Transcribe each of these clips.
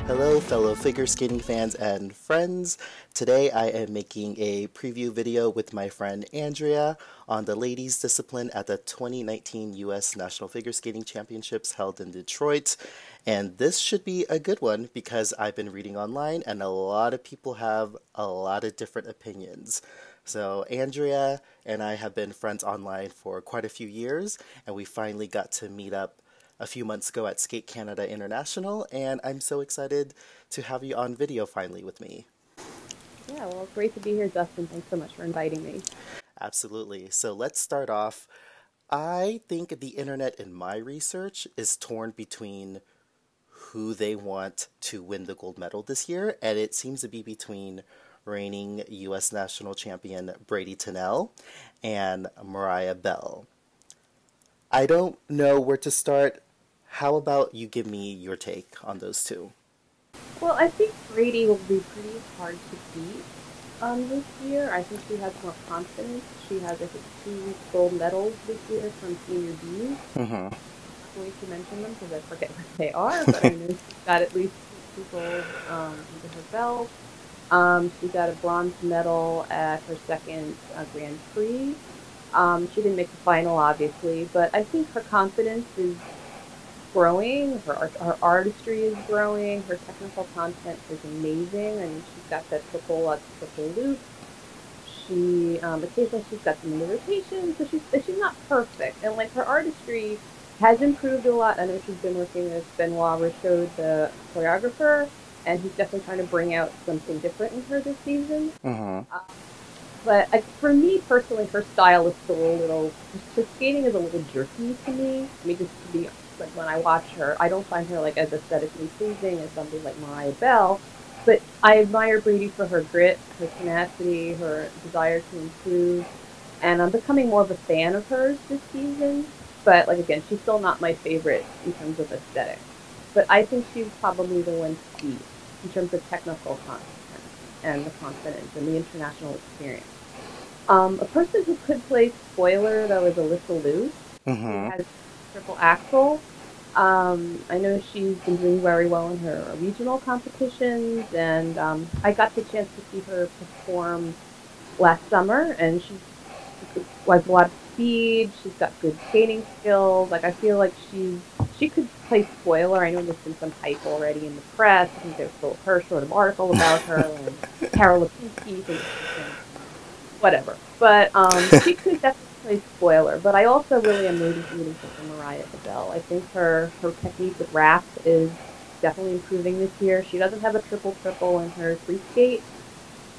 Hello fellow figure skating fans and friends. Today I am making a preview video with my friend Andrea on the ladies discipline at the 2019 US National Figure Skating Championships held in Detroit. And this should be a good one because I've been reading online and a lot of people have a lot of different opinions. So Andrea and I have been friends online for quite a few years, and we finally got to meet up a few months ago at Skate Canada International, and I'm so excited to have you on video finally with me. Yeah, well, great to be here, Justin. Thanks so much for inviting me. Absolutely. So let's start off. I think the internet in my research is torn between who they want to win the gold medal this year, and it seems to be between reigning U.S. national champion Bradie Tennell and Mariah Bell. I don't know where to start. How about you give me your take on those two? Well, I think Bradie will be pretty hard to beat this year. I think she has more confidence. She has, I think, two gold medals this year from Senior B. Mm-hmm. I'm going to mention them because I forget what they are, but I know she's got at least two gold under her belt. She got a bronze medal at her second Grand Prix. She didn't make the final, obviously, but I think her confidence is growing. Her artistry is growing. Her technical content is amazing. I mean, she's got that triple loop. She occasionally she's got some in the rotation, so she's not perfect. And like her artistry has improved a lot. I know she's been working with Benoit Rochaud, the choreographer, and he's definitely trying to bring out something different in her this season. Mm-hmm. But for me personally, her style is still a little. Her skating is a little jerky to me. I mean, just to be like when I watch her, I don't find her like as aesthetically pleasing as something like Mariah Bell. But I admire Bradie for her grit, her tenacity, her desire to improve, and I'm becoming more of a fan of hers this season. But like again, she's still not my favorite in terms of aesthetic. But I think she's probably the one to beat in terms of technical content and the confidence and the international experience. A person who could play spoiler, though, is Alysa Liu. She Mm-hmm. has triple axel. I know she's been doing very well in her regional competitions, and I got the chance to see her perform last summer, and she has a lot of speed. She's got good skating skills. Like I feel like she could play spoiler. I know there's been some hype already in the press. I think there's her sort of article about her and Carol Lipinski thinks whatever. But she could definitely play spoiler. But I also really am rooting for Mariah Bell. I think her technique with wraps is definitely improving this year. She doesn't have a triple in her free skate,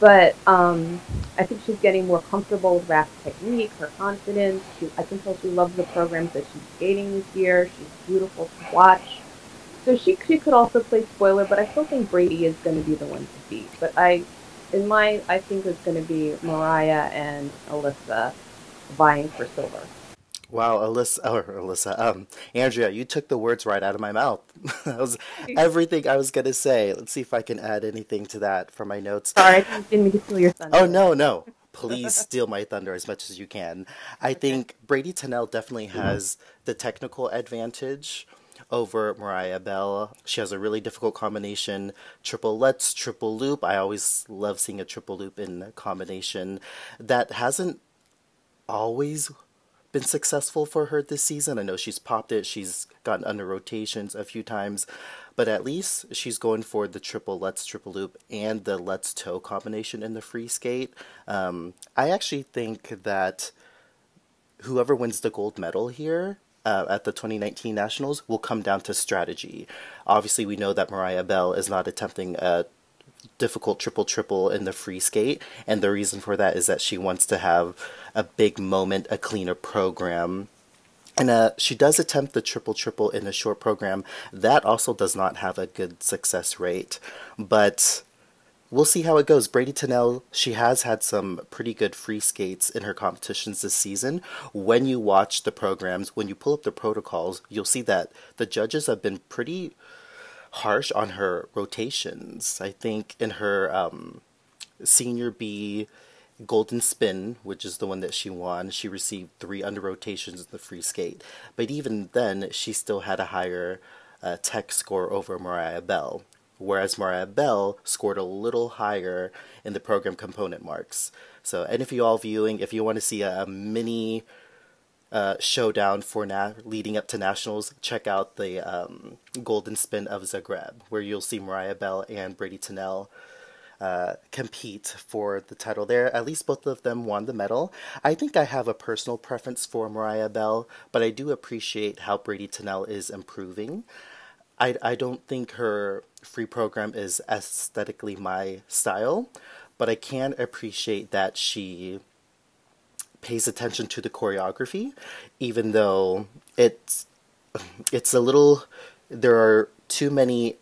but I think she's getting more comfortable with wrap technique, her confidence. I can tell she loves the programs that she's skating this year. She's beautiful to watch. So she could also play spoiler, but I still think Bradie is going to be the one to beat. But I think it's going to be Mariah and Alysa vying for silver. Wow, Andrea, you took the words right out of my mouth. That was everything I was gonna say. Let's see if I can add anything to that from my notes. Sorry, I didn't mean to steal your Oh, thunder. no, no. Please steal my thunder as much as you can. I Okay. think Bradie Tennell definitely has the technical advantage over Mariah Bell. She has a really difficult combination, triple lutz, triple loop. I always love seeing a triple loop in combination. That hasn't always been successful for her this season. I know she's popped it, she's gotten under rotations a few times, but at least she's going for the triple lutz, triple loop, and the lutz toe combination in the free skate. I actually think that whoever wins the gold medal here at the 2019 Nationals will come down to strategy. Obviously, we know that Mariah Bell is not attempting a difficult triple in the free skate, and the reason for that is that she wants to have a big moment, a cleaner program. And she does attempt the triple in a short program. That also does not have a good success rate, but we'll see how it goes. Bradie Tennell, she has had some pretty good free skates in her competitions this season. When you watch the programs, when you pull up the protocols, you'll see that the judges have been pretty harsh on her rotations. I think in her senior B golden spin, which is the one that she won, she received 3 under rotations in the free skate. But even then, she still had a higher tech score over Mariah Bell. whereas Mariah Bell scored a little higher in the program component marks. So, and if you all viewing, if you want to see a mini showdown for leading up to nationals, check out the Golden Spin of Zagreb, where you'll see Mariah Bell and Bradie Tennell compete for the title there. At least both of them won the medal. I think I have a personal preference for Mariah Bell, but I do appreciate how Bradie Tennell is improving. I don't think her free program is aesthetically my style, but I can appreciate that she pays attention to the choreography, even though it's a little, there are too many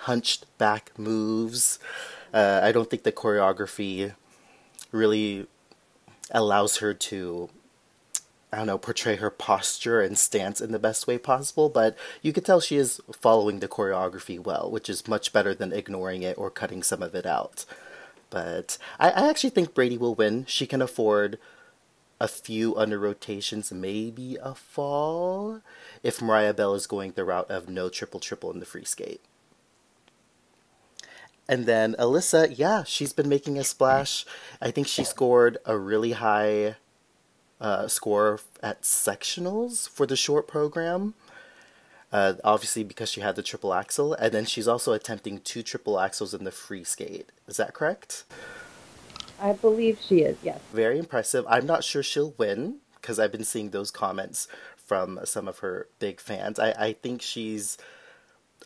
hunched back moves. I don't think the choreography really allows her to, I don't know, portray her posture and stance in the best way possible, but you can tell she is following the choreography well, which is much better than ignoring it or cutting some of it out. But I actually think Bradie will win. She can afford a few under rotations, maybe a fall, if Mariah Bell is going the route of no triple triple in the free skate. And then Alysa, yeah, she's been making a splash. I think she scored a really high score at sectionals for the short program. Obviously because she had the triple axel, and then she's also attempting 2 triple axels in the free skate. Is that correct? I believe she is, yes. Very impressive. I'm not sure she'll win, because I've been seeing those comments from some of her big fans. I think she's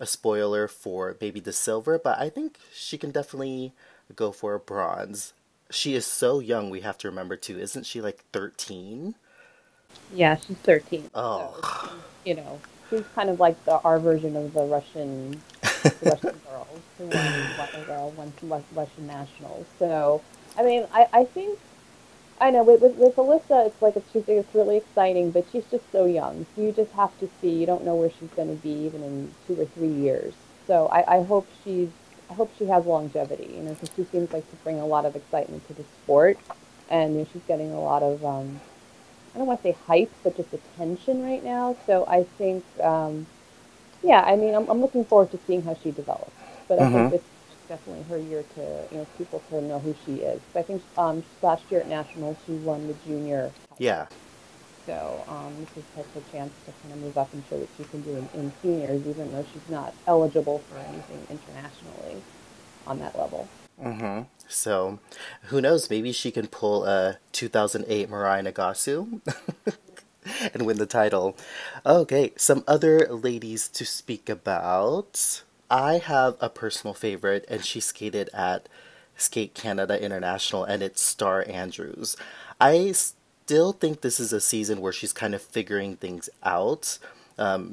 a spoiler for maybe the silver, but I think she can definitely go for a bronze. She is so young, we have to remember too. Isn't she like 13? Yeah, she's 13. Oh. So, you know, she's kind of like our version of the Russian girls who won Russian nationals. So, I mean, I think, I know, with Alysa, it's like, it's really exciting, but she's just so young. So you just have to see. You don't know where she's going to be even in 2 or 3 years. So I hope she has longevity, you know, because she seems like to bring a lot of excitement to the sport. And, you know, she's getting a lot of, I don't want to say hype, but just attention right now. So I think, yeah, I mean, I'm looking forward to seeing how she develops. But I think this is definitely her year to, you know, people to know who she is. I think last year at Nationals, she won the junior title. Yeah. So this is her chance to kind of move up and show what she can do in seniors, even though she's not eligible for anything internationally on that level. So, who knows? Maybe she can pull a 2008 Mariah Nagasu and win the title. Okay, some other ladies to speak about. I have a personal favorite, and she skated at Skate Canada International, and it's Starr Andrews. I still think this is a season where she's kind of figuring things out.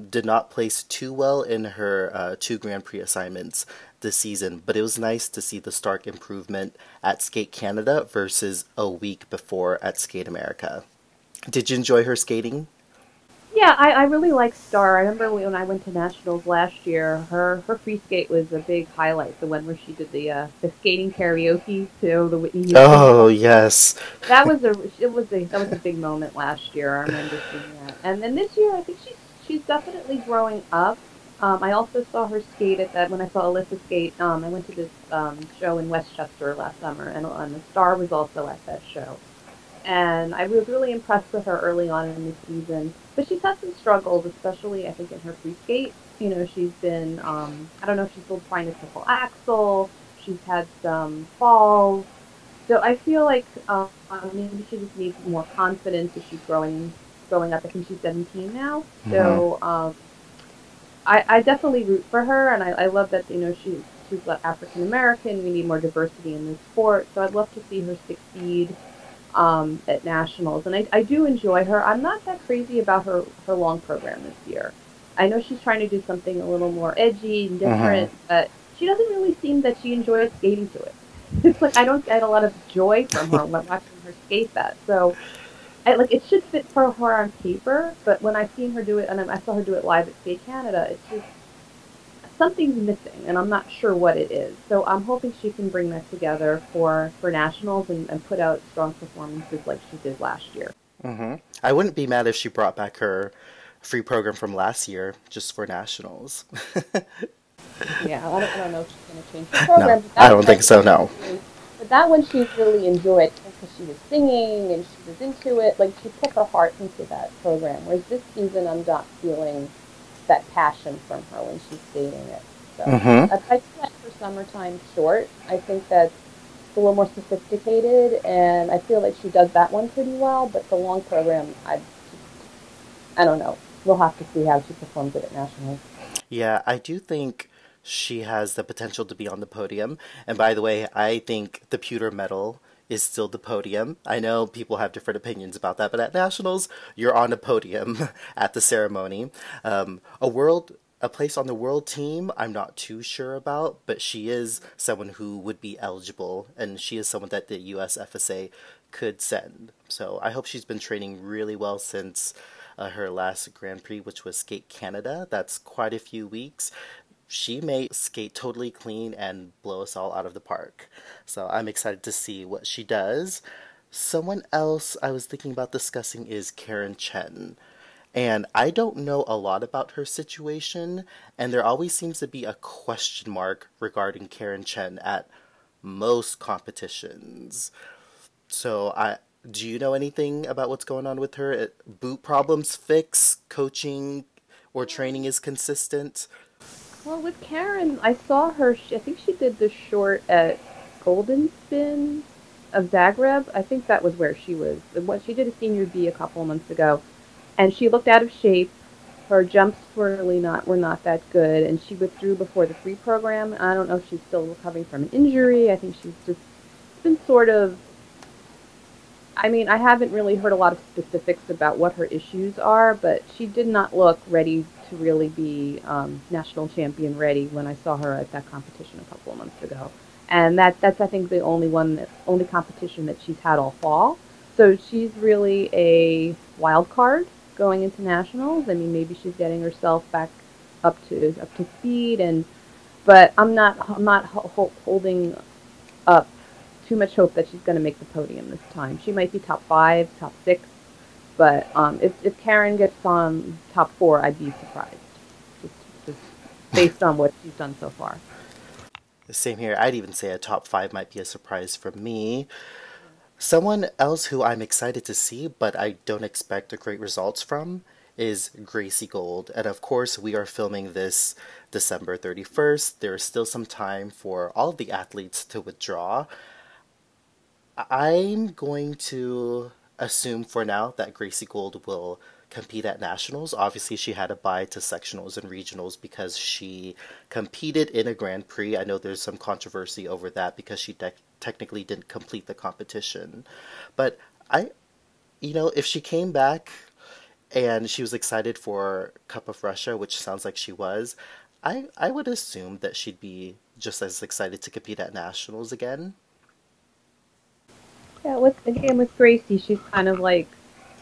Did not place too well in her 2 Grand Prix assignments this season, but it was nice to see the stark improvement at Skate Canada versus a week before at Skate America. Did you enjoy her skating? Yeah, I really like Starr. I remember when I went to Nationals last year, her free skate was a big highlight. The one where she did the skating karaoke to the Whitney Houston. Oh yes, that was a big moment last year. I remember seeing that. And then this year, I think she's definitely growing up. I also saw her skate at that when I saw Alysa skate. I went to this show in Westchester last summer, and the Starr was also at that show. And I was really impressed with her early on in the season. But she's had some struggles, especially, I think, in her free skate. You know, she's been, I don't know if she's still trying to triple axel. She's had some falls. So I feel like maybe she just needs more confidence as she's growing up. I think she's 17 now. So I definitely root for her, and I love that, you know, she's African American. We need more diversity in this sport. So I'd love to see her succeed at Nationals. And I do enjoy her. I'm not that crazy about her long program this year. I know she's trying to do something a little more edgy and different, but she doesn't really seem that she enjoys skating to it. It's like I don't get a lot of joy from her when watching her skate that. So it should fit for her on paper, but when I've seen her do it, and I saw her do it live at Skate Canada, it's just something's missing, and I'm not sure what it is. So I'm hoping she can bring that together for Nationals and put out strong performances like she did last year. I wouldn't be mad if she brought back her free program from last year just for Nationals. Yeah, I don't know if she's going to change the No, program, but I that don't think so, no. one she's really enjoyed because she was singing and she was into it. Like she put her heart into that program. Whereas this season, I'm not feeling that passion from her when she's skating it. So Mm-hmm. I do like her summertime short. I think that's a little more sophisticated, and I feel like she does that one pretty well. But the long program, I don't know. We'll have to see how she performs it at nationals. Yeah, I do think she has the potential to be on the podium. And by the way, I think the pewter medal is still the podium. I know people have different opinions about that, but at nationals, you're on a podium at the ceremony. A place on the world team, I'm not too sure about, but she is someone who would be eligible, and she is someone that the US FSA could send. So I hope she's been training really well since her last Grand Prix, which was Skate Canada. That's quite a few weeks. She may skate totally clean and blow us all out of the park. So I'm excited to see what she does. Someone else I was thinking about discussing is Karen Chen. And I don't know a lot about her situation, and there always seems to be a question mark regarding Karen Chen at most competitions. So I do you know anything about what's going on with her? Boot problems fixed, coaching or training is consistent? Well, with Karen, I saw her. I think she did the short at Golden Spin of Zagreb. I think that was where she was. What she did a senior B a couple of months ago, and she looked out of shape. Her jumps were not that good, and she withdrew before the free program. I don't know if she's still recovering from an injury. I think she's just been sort of. I mean, I haven't really heard a lot of specifics about what her issues are, but she did not look ready to really be national champion ready when I saw her at that competition a couple of months ago. And that's I think the only competition that she's had all fall. So she's really a wild card going into nationals. I mean, maybe she's getting herself back up to speed, and but I'm not holding up too much hope that she's going to make the podium this time. She might be top five, top six, but if Karen gets on top four, I'd be surprised, just, just based on what she's done so far. Same here. I'd even say a top five might be a surprise for me. Someone else who I'm excited to see, but I don't expect great results from, is Gracie Gold. And of course, we are filming this December 31st. There is still some time for all of the athletes to withdraw. I'm going to assume for now that Gracie Gold will compete at nationals. Obviously, she had a bye to sectionals and regionals because she competed in a Grand Prix. I know there's some controversy over that because she technically didn't complete the competition. But if she came back and she was excited for Cup of Russia, which sounds like she was, I would assume that she'd be just as excited to compete at nationals again. Yeah, with Gracie, she's kind of like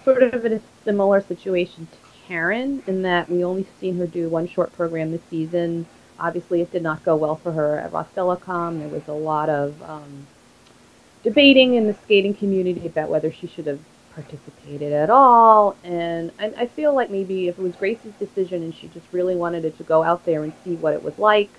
sort of in a similar situation to Karen in that we only seen her do one short program this season. Obviously, it did not go well for her at Rostelecom. There was a lot of debating in the skating community about whether she should have participated at all. And I feel like maybe if it was Gracie's decision and she just really wanted it to go out there and see what it was like,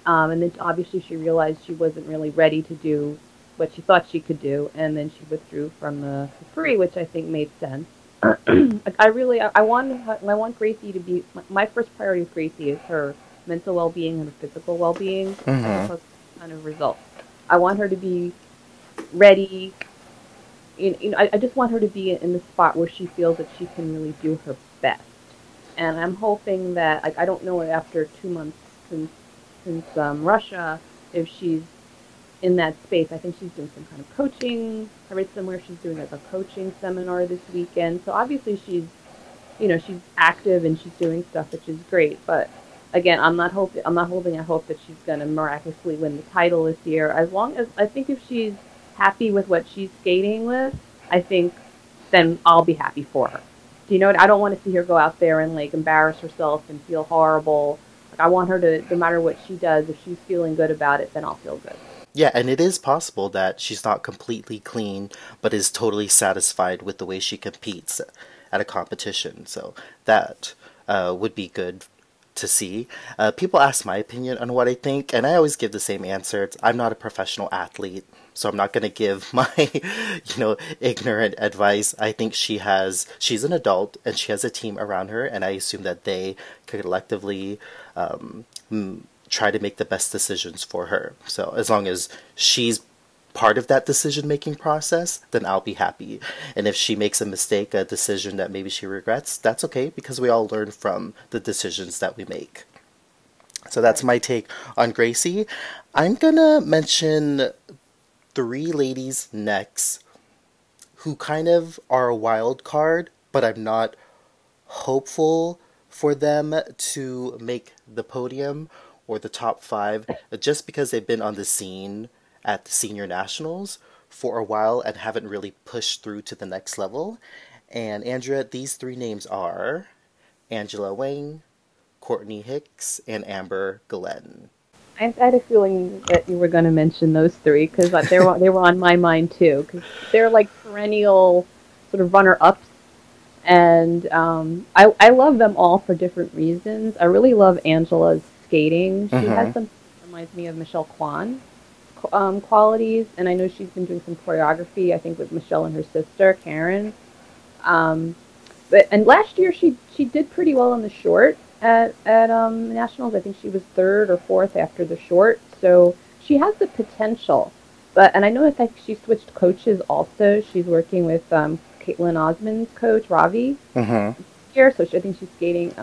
and then obviously she realized she wasn't really ready to do what she thought she could do, and then she withdrew from the free, which I think made sense. I want Gracie to be my first priority with Gracie is her mental well-being and her physical well-being as Mm-hmm. opposed to kind of results. I want her to be ready. I just want her to be in the spot where she feels that she can really do her best. And I'm hoping that I don't know after 2 months since Russia if she's in that space. I think she's doing some kind of coaching. I read somewhere she's doing like a coaching seminar this weekend. So obviously she's active and she's doing stuff, which is great. But again, I'm not holding a hope that she's going to miraculously win the title this year. As long as I think if she's happy with what she's skating with, I think then I'll be happy for her. Do you know what? I don't want to see her go out there and like embarrass herself and feel horrible. Like I want her to, no matter what she does, if she's feeling good about it, then I'll feel good. Yeah, and it is possible that she's not completely clean, but is totally satisfied with the way she competes at a competition. So that would be good to see. People ask my opinion on what I think, and I always give the same answer. I'm not a professional athlete, so I'm not going to give my, ignorant advice. I think she's an adult and she has a team around her, and I assume that they collectively try to make the best decisions for her. So as long as she's part of that decision-making process, then I'll be happy. And if she makes a mistake, a decision that maybe she regrets, that's okay because we all learn from the decisions that we make. So that's my take on Gracie. I'm gonna mention three ladies next who kind of are a wild card, but I'm not hopeful for them to make the podium or the top five just because they've been on the scene at the senior nationals for a while and haven't really pushed through to the next level. And Andrea, these three names are Angela Wang, Courtney Hicks, and Amber Glenn. I had a feeling that you were going to mention those three because they were on my mind too. Because they're like perennial sort of runner-ups, and I love them all for different reasons. I really love Angela's skating. She has some reminds me of Michelle Kwan qualities, and I know she's been doing some choreography. I think with Michelle and her sister Karen. But last year she did pretty well in the short at nationals. I think she was third or fourth after the short, so she has the potential. And I know I think she switched coaches also. She's working with Caitlin Osmond's coach Ravi here, so I think she's skating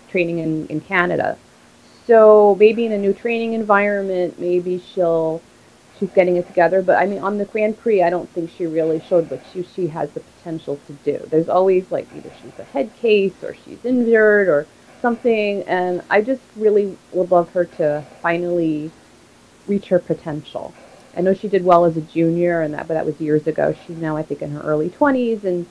training in Canada. So maybe in a new training environment, maybe she's getting it together. But I mean, on the Grand Prix, I don't think she really showed what she has the potential to do. There's always like either she's a head case or she's injured or something, and I just really would love her to finally reach her potential. I know she did well as a junior, but that was years ago. She's now, I think, in her early 20s, and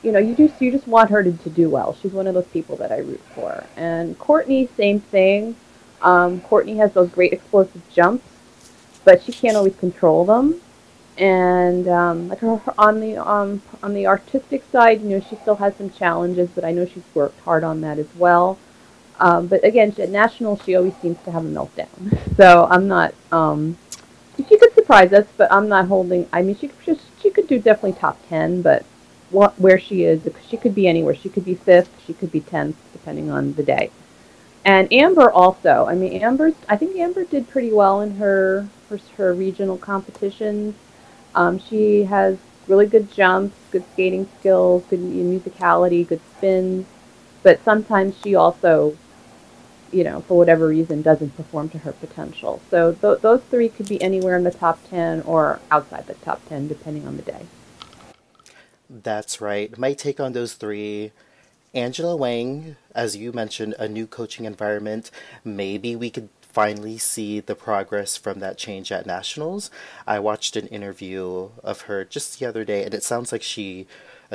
you just want her to do well. She's one of those people that I root for. And Courtney, same thing. Courtney has those great explosive jumps, but she can't always control them. And like her on the artistic side, she still has some challenges, but I know she's worked hard on that as well. But again, at nationals, she always seems to have a meltdown. So I'm not. She could surprise us, but I'm not holding. I mean, she could do definitely top 10, but where she is, she could be anywhere. She could be 5th, she could be 10th, depending on the day. And Amber also. I mean, I think Amber did pretty well in her regional competitions. She has really good jumps, good skating skills, good musicality, good spins. But sometimes she also, for whatever reason, doesn't perform to her potential. So those three could be anywhere in the top 10 or outside the top 10, depending on the day. That's right. My take on those three: Angela Wang, as you mentioned, a new coaching environment. Maybe we could finally see the progress from that change at nationals. I watched an interview of her just the other day, and it sounds like she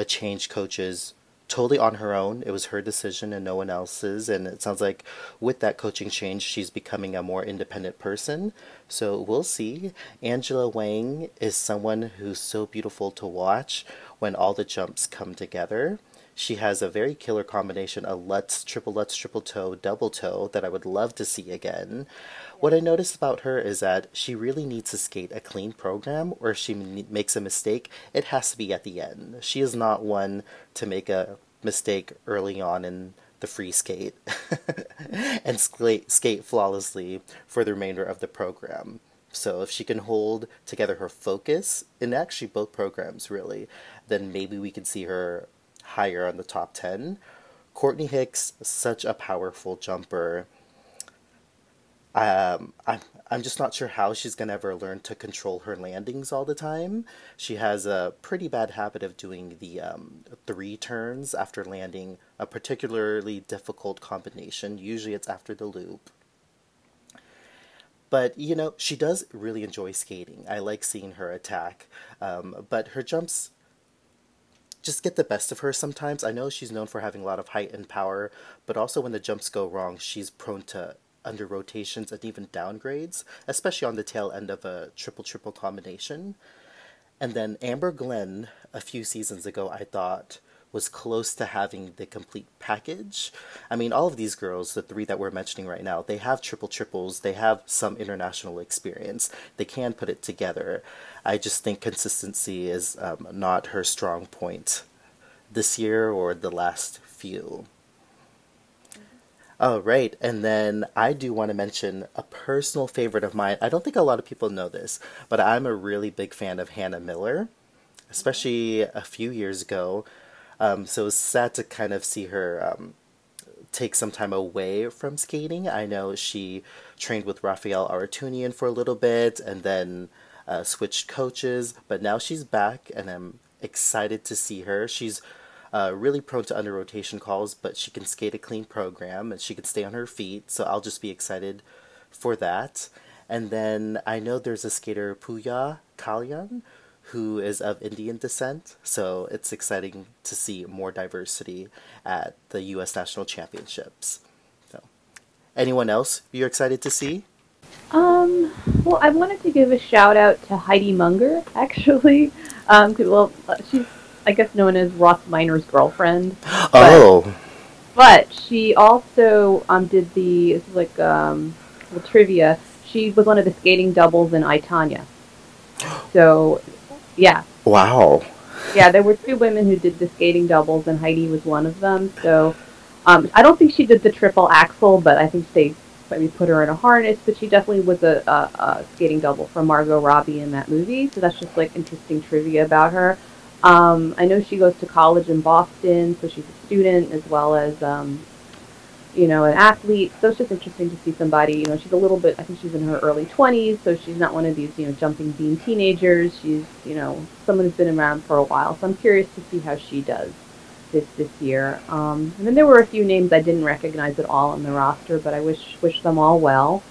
changed coaches totally on her own. It was her decision and no one else's, and it sounds like with that coaching change, she's becoming a more independent person. So we'll see. Angela Wang is someone who's so beautiful to watch when all the jumps come together. She has a very killer combination, a Lutz, triple toe, double toe that I would love to see again. What I noticed about her is that she really needs to skate a clean program, or if she makes a mistake, it has to be at the end. She is not one to make a mistake early on in the free skate and skate flawlessly for the remainder of the program. So if she can hold together her focus in actually both programs, really, then maybe we could see her higher on the top 10. Courtney Hicks, such a powerful jumper. I'm just not sure how she's gonna ever learn to control her landings all the time. She has a pretty bad habit of doing the 3 turns after landing a particularly difficult combination. Usually it's after the loop. But, she does really enjoy skating. I like seeing her attack. But her jumps just get the best of her sometimes. I know she's known for having a lot of height and power, but also when the jumps go wrong, she's prone to under rotations and even downgrades, especially on the tail end of a triple combination. And then Amber Glenn, a few seasons ago, I thought was close to having the complete package. I mean, all of these girls, the three that we're mentioning right now, they have triple triples, they have some international experience, they can put it together. I just think consistency is not her strong point this year or the last few. Oh, right. And then I do want to mention a personal favorite of mine. I don't think a lot of people know this, but I'm a really big fan of Hannah Miller, especially a few years ago. So it was sad to kind of see her take some time away from skating. I know she trained with Raphael Aratunian for a little bit and then switched coaches, but now she's back and I'm excited to see her. She's really prone to under rotation calls, but she can skate a clean program and she can stay on her feet, so I'll just be excited for that. And then I know there's a skater, Puya Kalyan, who is of Indian descent, so it's exciting to see more diversity at the U.S. National Championships. So, anyone else you're excited to see? Well, I wanted to give a shout out to Heidi Munger, actually. She's, I guess, known as Ross Miner's girlfriend. Oh. But she also did trivia. She was one of the skating doubles in I, Tonya. So, yeah. Wow. Yeah, there were two women who did the skating doubles, and Heidi was one of them. So, I don't think she did the triple axel, but I think they maybe put her in a harness. But she definitely was a skating double for Margot Robbie in that movie. So that's just like interesting trivia about her. I know she goes to college in Boston, so she's a student as well as, an athlete. So it's just interesting to see somebody, she's a little bit, I think she's in her early 20s, so she's not one of these, jumping bean teenagers. She's, someone who's been around for a while. So I'm curious to see how she does this year. And then there were a few names I didn't recognize at all on the roster, but I wish them all well.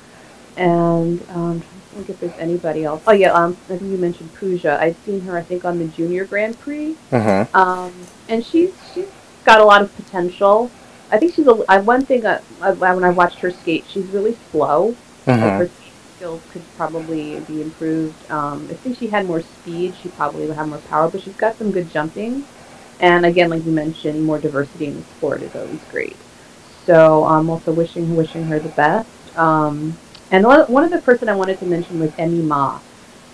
And I think if there's anybody else. Oh yeah, I think you mentioned Pooja. I'd seen her, I think, on the Junior Grand Prix. And she's got a lot of potential. I think she's one thing when I watched her skate, she's really slow. Like her skills could probably be improved. I think she had more speed. She probably would have more power, but she's got some good jumping. And again, like you mentioned, more diversity in the sport is always great. So I'm also wishing her the best. And one other person I wanted to mention was Emmy Ma.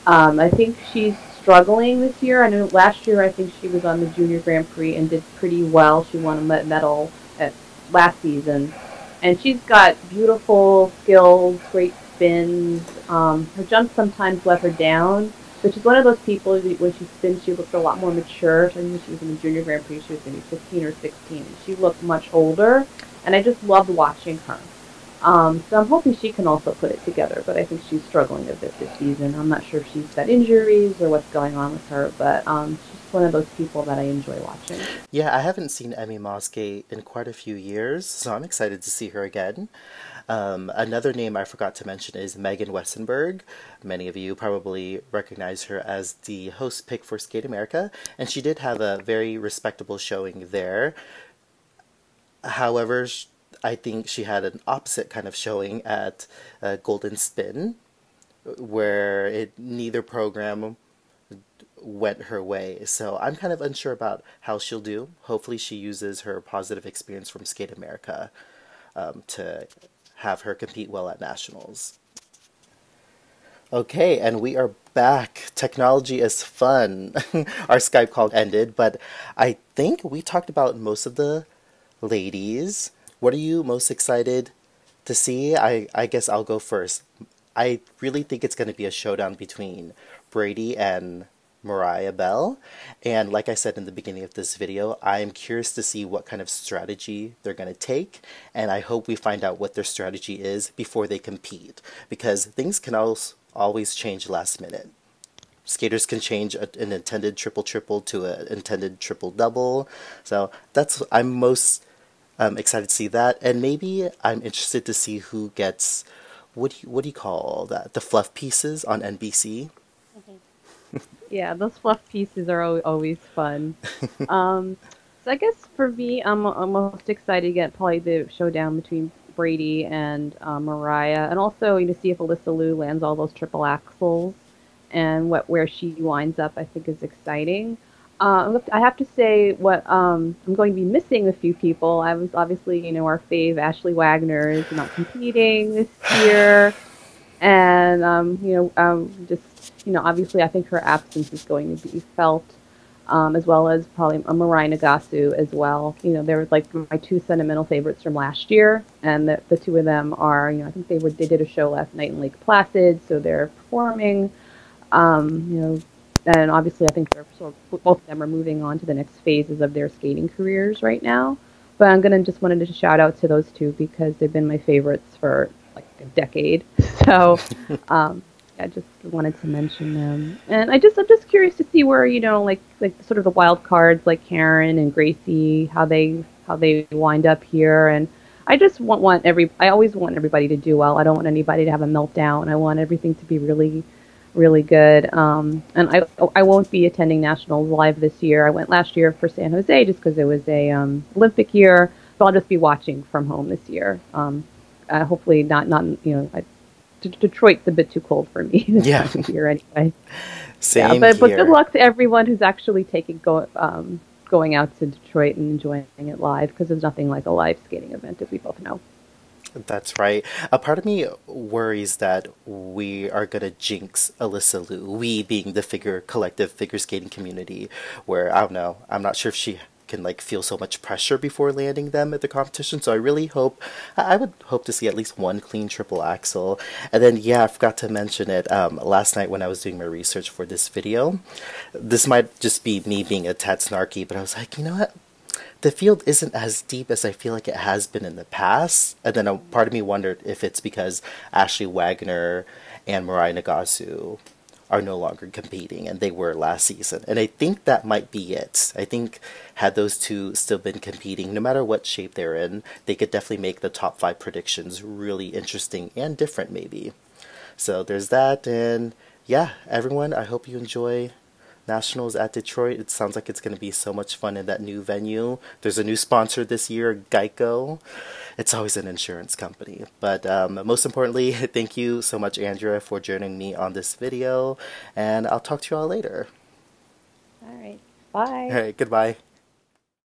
I think she's struggling this year. I know last year I think she was on the Junior Grand Prix and did pretty well. She won a medal at last season. And she's got beautiful skills, great spins. Her jumps sometimes let her down. But she's one of those people, when she spins, she looks a lot more mature. I think when she was in the Junior Grand Prix, she was maybe 15 or 16. And she looked much older. And I just loved watching her. So I'm hoping she can also put it together, but I think she's struggling a bit this season. I'm not sure if she's got injuries or what's going on with her, but she's one of those people that I enjoy watching. Yeah, I haven't seen Emmy Ma skate in quite a few years, so I'm excited to see her again. Another name I forgot to mention is Megan Westenberg. Many of you probably recognize her as the host pick for Skate America, and she did have a very respectable showing there. However, I think she had an opposite kind of showing at Golden Spin, where neither program went her way. So I'm kind of unsure about how she'll do. Hopefully she uses her positive experience from Skate America to have her compete well at nationals. Okay, and we are back. Technology is fun. Our Skype call ended, but I think we talked about most of the ladies. What are you most excited to see? I guess I'll go first. I really think it's going to be a showdown between Bradie and Mariah Bell. And like I said in the beginning of this video, I'm curious to see what kind of strategy they're going to take. And I hope we find out what their strategy is before they compete. Because things can always change last minute. Skaters can change an intended triple-triple to an intended triple-double. So I'm most excited to see that. And maybe I'm interested to see who gets, what do you call that? The fluff pieces on NBC. Yeah, those fluff pieces are always fun. So I guess for me, I'm most excited to get probably the showdown between Bradie and Mariah, and also to see if Alysa Liu lands all those triple axels and where she winds up. I think is exciting. I have to say what I'm going to be missing a few people. I was obviously, our fave Ashley Wagner is not competing this year, and just obviously, I think her absence is going to be felt, as well as probably Mariah Nagasu as well. They were like my two sentimental favorites from last year, and the two of them are, I think they did a show last night in Lake Placid, so they're performing. You know, and obviously I think they're both of them are moving on to the next phases of their skating careers right now. But I'm gonna just wanted to shout out to those two because they've been my favorites for like a decade. So I just wanted to mention them. And I'm just curious to see where, like sort of the wild cards like Karen and Gracie, how they wind up here. And I just I always want everybody to do well. I don't want anybody to have a meltdown. I want everything to be really, really good. And I won't be attending nationals live this year. I went last year for San Jose just because it was a Olympic year. So I'll just be watching from home this year. Hopefully not Detroit's a bit too cold for me this Yeah. time of year anyway. Same But here. good luck to everyone who's actually going out to Detroit and enjoying it live because there's nothing like a live skating event, as we both know. That's right. A part of me worries that we are gonna jinx Alysa Liu, we being the collective figure skating community, where I don't know, I'm not sure if she can like feel so much pressure before landing them at the competition. So I really hope, I would hope to see at least one clean triple axel. And then yeah, I forgot to mention it last night when I was doing my research for this video. This might just be me being a tad snarky, but I was like, you know what? The field isn't as deep as I feel like it has been in the past. And then a part of me wondered if it's because Ashley Wagner and Mariah Nagasu are no longer competing, and they were last season. And I think that might be it. I think had those two still been competing, no matter what shape they're in, they could definitely make the top 5 predictions really interesting and different maybe. So there's that, and yeah, everyone, I hope you enjoy Nationals at Detroit. It sounds like it's going to be so much fun in that new venue. There's a new sponsor this year, Geico. It's always an insurance company. But most importantly, thank you so much, Andrea, for joining me on this video. And I'll talk to you all later. All right. All Bye. right, goodbye.